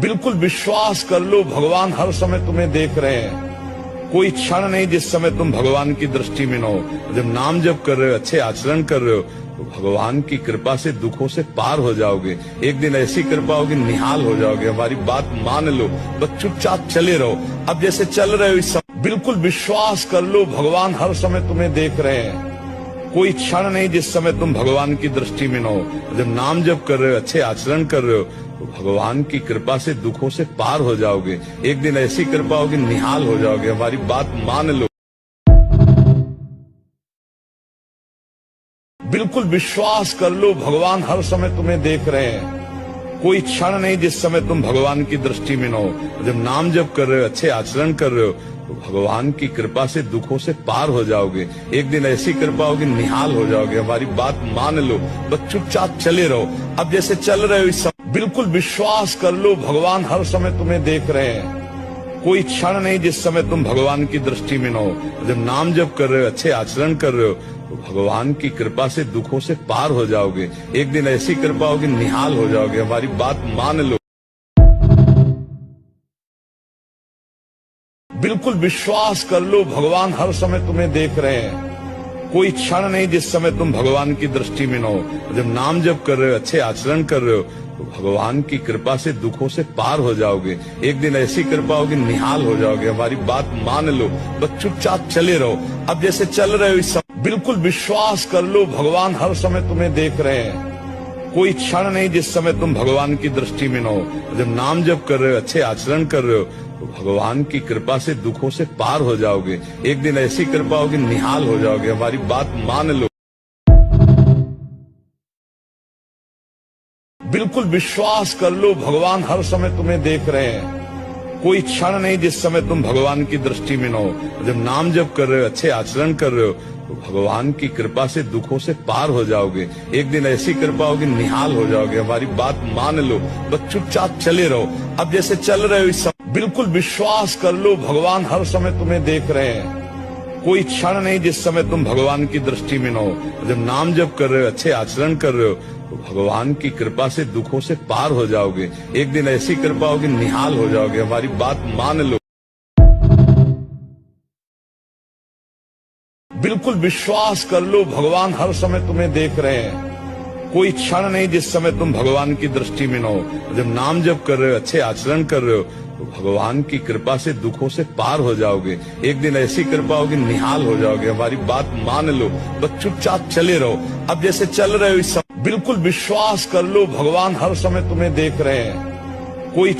बिल्कुल विश्वास कर लो, भगवान हर समय तुम्हें देख रहे हैं। कोई क्षण नहीं जिस समय तुम भगवान की दृष्टि में न हो। जब नाम जप कर रहे हो, अच्छे आचरण कर रहे हो, तो भगवान की कृपा से दुखों से पार हो जाओगे। एक दिन ऐसी कृपा होगी, निहाल हो जाओगे। हमारी बात मान लो, बस चुपचाप चले रहो। अब जैसे चल रहे हो इस समय, बिल्कुल विश्वास कर लो, भगवान हर समय तुम्हें देख रहे हैं। कोई क्षण नहीं जिस समय तुम भगवान की दृष्टि में न हो। जब नाम जप कर रहे हो, अच्छे आचरण कर रहे हो, तो भगवान की कृपा से दुखों से पार हो जाओगे। एक दिन ऐसी कृपा होगी, निहाल हो जाओगे। हमारी बात मान लो, बिल्कुल विश्वास कर लो, भगवान हर समय तुम्हें देख रहे हैं। कोई क्षण नहीं जिस समय तुम भगवान की दृष्टि में न हो। जब नाम जप कर रहे हो, अच्छे आचरण कर रहे हो, तो भगवान की कृपा से दुखों से पार हो जाओगे। एक दिन ऐसी कृपा होगी, निहाल हो जाओगे। हमारी बात मान लो, बस चुपचाप चले रहो। अब जैसे चल रहे हो इस समय, बिल्कुल विश्वास कर लो, भगवान हर समय तुम्हें देख रहे हैं। कोई क्षण नहीं जिस समय तुम भगवान की दृष्टि में न हो। जब नाम जप कर रहे हो, अच्छे आचरण कर रहे हो, तो भगवान की कृपा से दुखों से पार हो जाओगे। एक दिन ऐसी कृपा होगी, निहाल हो जाओगे। हमारी बात मान लो, बिल्कुल विश्वास कर लो, भगवान हर समय तुम्हें देख रहे हैं। कोई क्षण नहीं जिस समय तुम भगवान की दृष्टि में न हो। जब नाम जप कर रहे हो, अच्छे आचरण कर रहे हो, तो भगवान की कृपा से दुखों से पार हो जाओगे। एक दिन ऐसी कृपा होगी, निहाल हो जाओगे। हमारी बात मान लो, बस चुपचाप चले रहो। अब जैसे चल रहे हो इस समय, बिल्कुल विश्वास कर लो, भगवान हर समय तुम्हें देख रहे हैं। कोई क्षण नहीं जिस समय तुम भगवान की दृष्टि में न हो। जब नाम जप कर रहे हो, अच्छे आचरण कर रहे हो, तो भगवान की कृपा से दुखों से पार हो जाओगे। एक दिन ऐसी कृपा होगी, निहाल हो जाओगे। हमारी बात मान लो, बिल्कुल विश्वास कर लो, भगवान हर समय तुम्हें देख रहे हैं। कोई क्षण नहीं जिस समय तुम भगवान की दृष्टि में न हो। जब नाम जप कर रहे हो, अच्छे आचरण कर रहे हो, तो भगवान की कृपा से दुखों से पार हो जाओगे। एक दिन ऐसी कृपा होगी, निहाल हो जाओगे। हमारी बात मान लो, बस चुपचाप चले रहो। अब जैसे चल रहे हो इस समय, बिल्कुल विश्वास कर लो, भगवान हर समय तुम्हें देख रहे हैं। कोई क्षण नहीं जिस समय तुम भगवान की दृष्टि में न हो। जब नाम जप कर रहे हो, अच्छे आचरण कर रहे हो, तो भगवान की कृपा से दुखों से पार हो जाओगे। एक दिन ऐसी कृपा होगी, निहाल हो जाओगे। हमारी बात मान लो, बिल्कुल विश्वास कर लो, भगवान हर समय तुम्हें देख रहे हैं। कोई क्षण नहीं जिस समय तुम भगवान की दृष्टि में न हो। जब नाम जप कर रहे हो, अच्छे आचरण कर रहे हो, तो भगवान की कृपा से दुखों से पार हो जाओगे। एक दिन ऐसी कृपा होगी, निहाल हो जाओगे। हमारी बात मान लो, बस चुपचाप चले रहो। अब जैसे चल रहे हो इस समय, बिल्कुल विश्वास कर लो, भगवान हर समय तुम्हें देख रहे हैं। कोई